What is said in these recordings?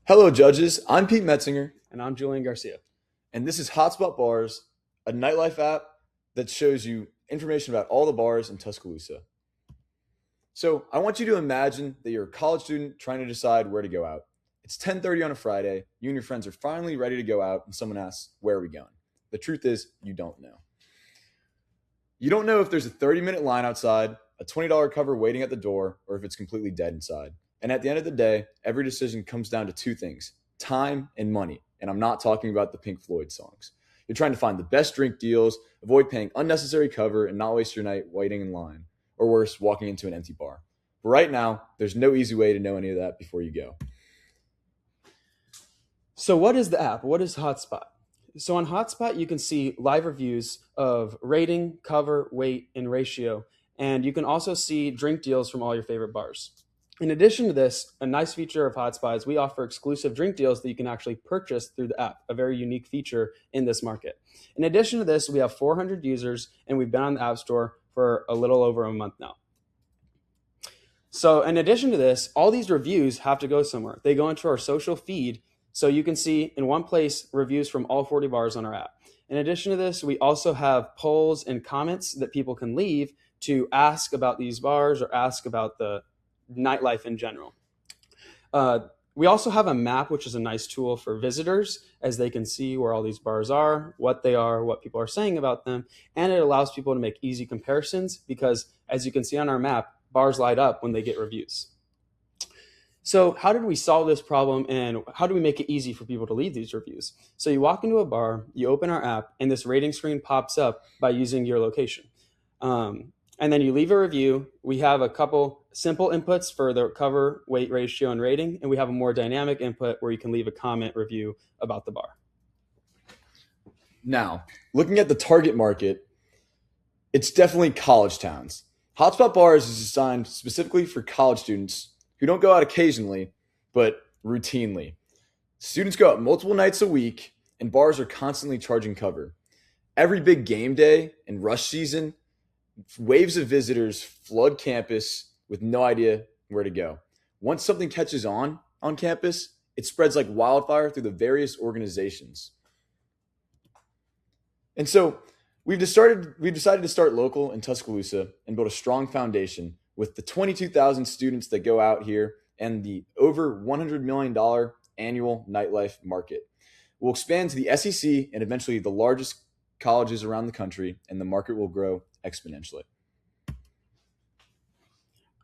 Hello, judges. I'm Pete Metzinger, And I'm Julian Garcia. and this is Hotspot Bars, a nightlife app that shows you information about all the bars in Tuscaloosa. So, I want you to imagine that you're a college student trying to decide where to go out. It's 10:30 on a Friday. You and your friends are finally ready to go out, and someone asks, "Where are we going?" The truth is, you don't know. You don't know if there's a 30-minute line outside, a $20 cover waiting at the door, or if it's completely dead inside. And at the end of the day, every decision comes down to two things: time and money. And I'm not talking about the Pink Floyd songs. You're trying to find the best drink deals, avoid paying unnecessary cover, and not waste your night waiting in line, or worse, walking into an empty bar. But right now, there's no easy way to know any of that before you go. So, what is the app? What is Hotspot? So, on Hotspot, you can see live reviews of rating, cover, weight, and ratio. And you can also see drink deals from all your favorite bars. In addition to this, a nice feature of Hotspot is we offer exclusive drink deals that you can actually purchase through the app, a very unique feature in this market. In addition to this, we have 400 users, and we've been on the App Store for a little over a month now. So, in addition to this, all these reviews have to go somewhere. They go into our social feed, so you can see in one place reviews from all 40 bars on our app. In addition to this, we also have polls and comments that people can leave to ask about these bars or ask about the nightlife in general. We also have a map, which is a nice tool for visitors, as they can see where all these bars are, what people are saying about them, and it allows people to make easy comparisons because, as you can see on our map, bars light up when they get reviews. So how did we solve this problem, and how do we make it easy for people to leave these reviews? So you walk into a bar, you open our app, and this rating screen pops up by using your location. And then you leave a review. We have a couple simple inputs for the cover, weight, ratio, and rating, and we have a more dynamic input where you can leave a comment review about the bar. Now, looking at the target market, it's definitely college towns. Hotspot Bars is designed specifically for college students who don't go out occasionally, but routinely. Students go out multiple nights a week, and bars are constantly charging cover. Every big game day and rush season, waves of visitors flood campus with no idea where to go. Once something catches on campus, it spreads like wildfire through the various organizations. And so we've decided to start local in Tuscaloosa and build a strong foundation with the 22,000 students that go out here and the over $100 million annual nightlife market. We'll expand to the SEC and eventually the largest colleges around the country, and the market will grow exponentially.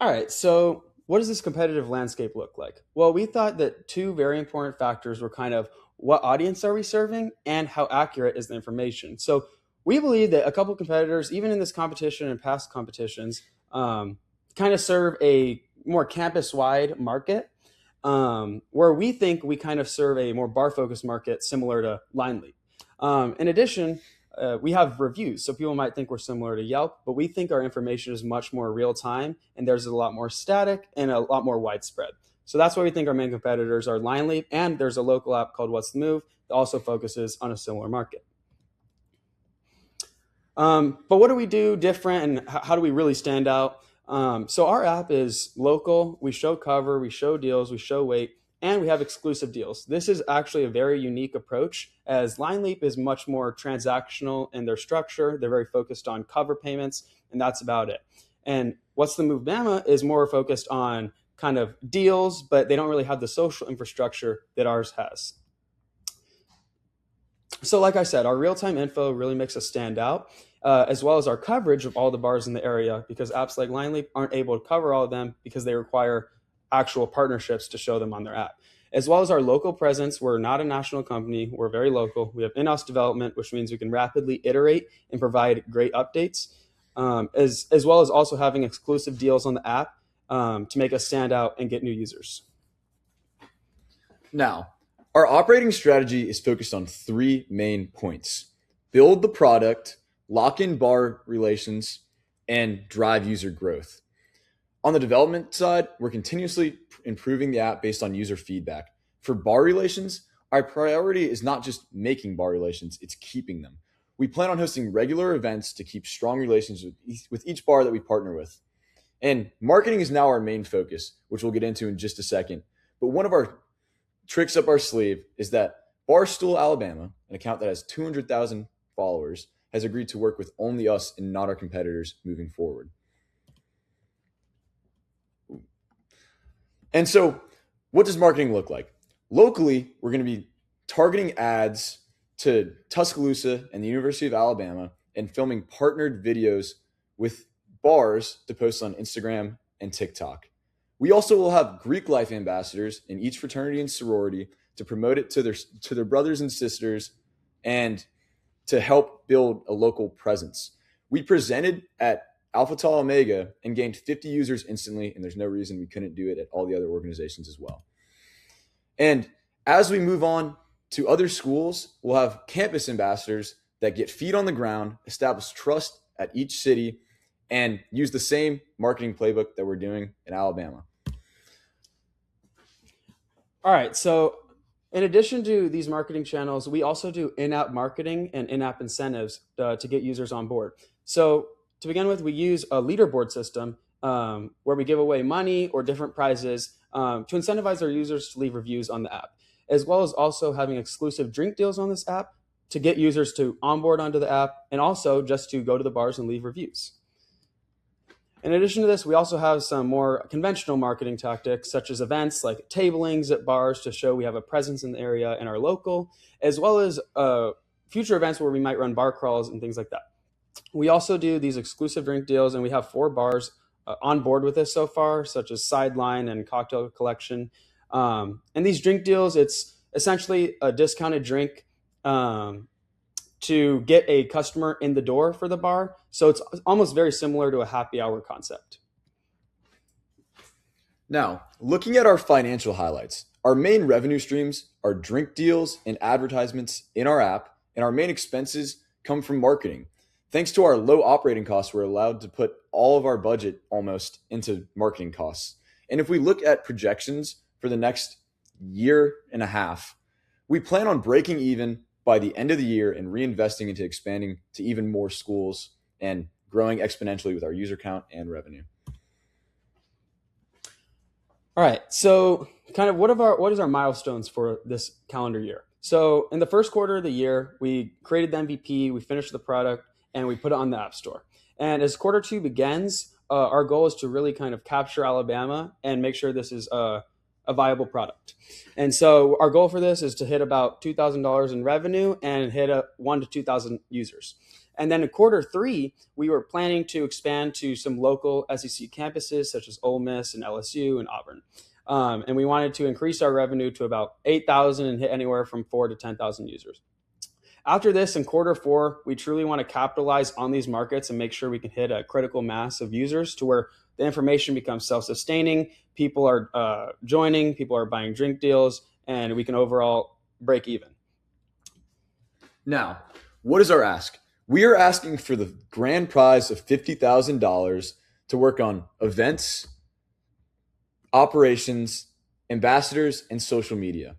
All right, so what does this competitive landscape look like? Well, we thought that two very important factors were kind of what audience are we serving and how accurate is the information. So we believe that a couple competitors, even in this competition and past competitions, kind of serve a more campus-wide market, where we think we kind of serve a more bar-focused market similar to Lineleap. In addition, we have reviews, so people might think we're similar to Yelp, but we think our information is much more real-time, and there's a lot more static and a lot more widespread. So that's why we think our main competitors are Lineleap, and there's a local app called What's the Move that also focuses on a similar market. But what do we do different, and how do we really stand out? So our app is local. We show cover, we show deals, we show weight, and we have exclusive deals. This is actually a very unique approach, as Lineleap is much more transactional in their structure. They're very focused on cover payments, and that's about it. And What's the Move Bama is more focused on kind of deals, but they don't really have the social infrastructure that ours has. So like I said, our real-time info really makes us stand out, as well as our coverage of all the bars in the area, because apps like Lineleap aren't able to cover all of them because they require actual partnerships to show them on their app. As well as our local presence, we're not a national company, we're very local. We have in-house development, which means we can rapidly iterate and provide great updates, as well as also having exclusive deals on the app to make us stand out and get new users. Now, our operating strategy is focused on three main points: build the product, lock in bar relations, and drive user growth. On the development side, we're continuously improving the app based on user feedback. For bar relations, our priority is not just making bar relations, it's keeping them. We plan on hosting regular events to keep strong relations with each bar that we partner with. And marketing is now our main focus, which we'll get into in just a second. But one of our tricks up our sleeve is that Barstool Alabama, an account that has 200,000 followers, has agreed to work with only us and not our competitors moving forward. And so, what does marketing look like? Locally, we're going to be targeting ads to Tuscaloosa and the University of Alabama and filming partnered videos with bars to post on Instagram and TikTok. We also will have Greek life ambassadors in each fraternity and sorority to promote it to their brothers and sisters and to help build a local presence. We presented at Alpha Tau Omega and gained 50 users instantly, and there's no reason we couldn't do it at all the other organizations as well. And as we move on to other schools, we'll have campus ambassadors that get feet on the ground, establish trust at each city, and use the same marketing playbook that we're doing in Alabama. All right, so in addition to these marketing channels, we also do in-app marketing and in-app incentives to get users on board. So to begin with, we use a leaderboard system where we give away money or different prizes to incentivize our users to leave reviews on the app, as well as also having exclusive drink deals on this app to get users to onboard onto the app and also just to go to the bars and leave reviews. In addition to this, we also have some more conventional marketing tactics, such as events like tablings at bars to show we have a presence in the area and are local, as well as future events where we might run bar crawls and things like that. We also do these exclusive drink deals, and we have 4 bars on board with this so far, such as Sideline and Cocktail Collection. And these drink deals, it's essentially a discounted drink to get a customer in the door for the bar. So it's almost very similar to a happy hour concept. Now, looking at our financial highlights, our main revenue streams are drink deals and advertisements in our app, and our main expenses come from marketing. Thanks to our low operating costs, we're allowed to put all of our budget almost into marketing costs. And if we look at projections for the next year and a half, we plan on breaking even by the end of the year and reinvesting into expanding to even more schools and growing exponentially with our user count and revenue. All right, so kind of what is our milestones for this calendar year? So in the first quarter of the year, we created the MVP, we finished the product, and we put it on the App Store. And as quarter 2 begins, our goal is to really kind of capture Alabama and make sure this is a viable product. And so our goal for this is to hit about $2,000 in revenue and hit 1,000 to 2,000 users. And then in quarter 3, we were planning to expand to some local SEC campuses such as Ole Miss and LSU and Auburn. And we wanted to increase our revenue to about 8,000 and hit anywhere from 4,000 to 10,000 users. After this, in quarter 4, we truly want to capitalize on these markets and make sure we can hit a critical mass of users to where the information becomes self-sustaining, people are joining, people are buying drink deals, and we can overall break even. Now, what is our ask? We are asking for the grand prize of $50,000 to work on events, operations, ambassadors, and social media.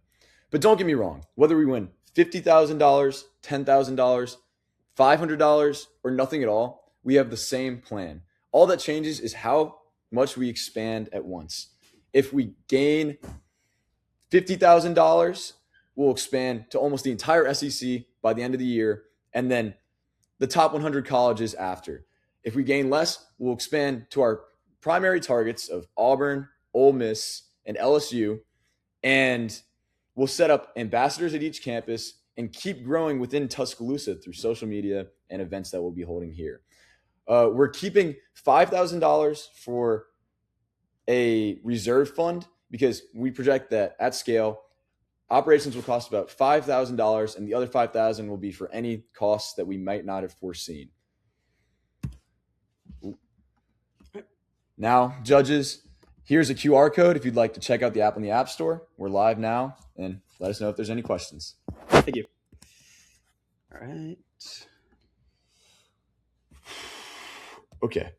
But don't get me wrong, whether we win $50,000, $10,000, $500, or nothing at all, we have the same plan. All that changes is how much we expand at once. If we gain $50,000, we'll expand to almost the entire SEC by the end of the year, and then the top 100 colleges after. If we gain less, we'll expand to our primary targets of Auburn, Ole Miss, and LSU, and we'll set up ambassadors at each campus and keep growing within Tuscaloosa through social media and events that we'll be holding here. We're keeping $5,000 for a reserve fund because we project that at scale, operations will cost about $5,000, and the other $5,000 will be for any costs that we might not have foreseen. Now, judges, here's a QR code if you'd like to check out the app on the App Store. We're live now, and let us know if there's any questions. Thank you. All right. Okay.